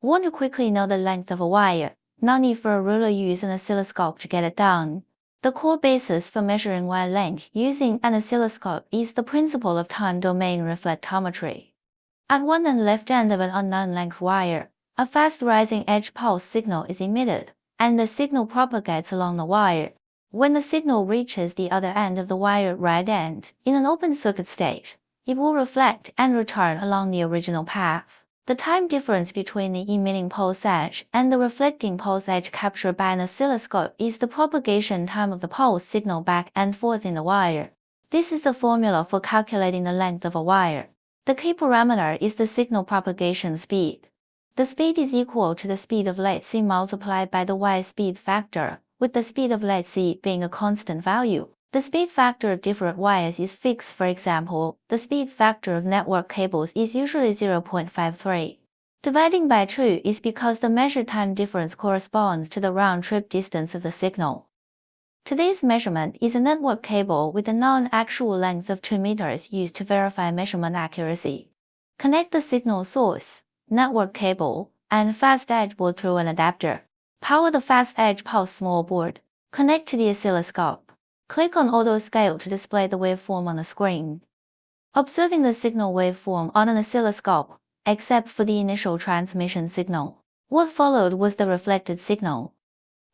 Want to quickly know the length of a wire? No need for a ruler, use an oscilloscope to get it done. The core basis for measuring wire length using an oscilloscope is the principle of time domain reflectometry. At one and left end of an unknown length wire, a fast rising edge pulse signal is emitted, and the signal propagates along the wire. When the signal reaches the other end of the wire right end, in an open circuit state, it will reflect and return along the original path. The time difference between the emitting pulse edge and the reflecting pulse edge captured by an oscilloscope is the propagation time of the pulse signal back and forth in the wire. This is the formula for calculating the length of a wire. The key parameter is the signal propagation speed. The speed is equal to the speed of light c multiplied by the wire speed factor, with the speed of light c being a constant value. The speed factor of different wires is fixed. For example, the speed factor of network cables is usually 0.53. Dividing by 2 is because the measured time difference corresponds to the round-trip distance of the signal. Today's measurement is a network cable with a known actual length of 2 meters used to verify measurement accuracy. Connect the signal source, network cable, and fast edge board through an adapter. Power the fast edge pulse small board. Connect to the oscilloscope. Click on Auto Scale to display the waveform on the screen. Observing the signal waveform on an oscilloscope, except for the initial transmission signal. What followed was the reflected signal.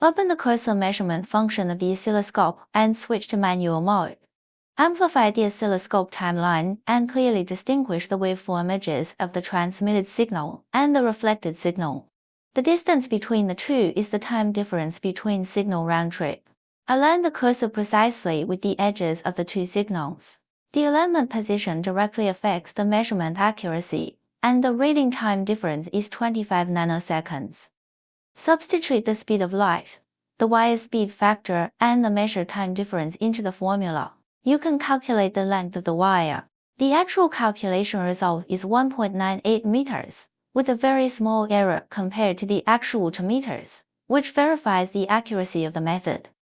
Open the cursor measurement function of the oscilloscope and switch to manual mode. Amplify the oscilloscope timeline and clearly distinguish the waveform images of the transmitted signal and the reflected signal. The distance between the two is the time difference between signal round trip. Align the cursor precisely with the edges of the two signals. The alignment position directly affects the measurement accuracy, and the reading time difference is 25 nanoseconds. Substitute the speed of light, the wire speed factor, and the measured time difference into the formula. You can calculate the length of the wire. The actual calculation result is 1.98 meters, with a very small error compared to the actual 2 meters, which verifies the accuracy of the method.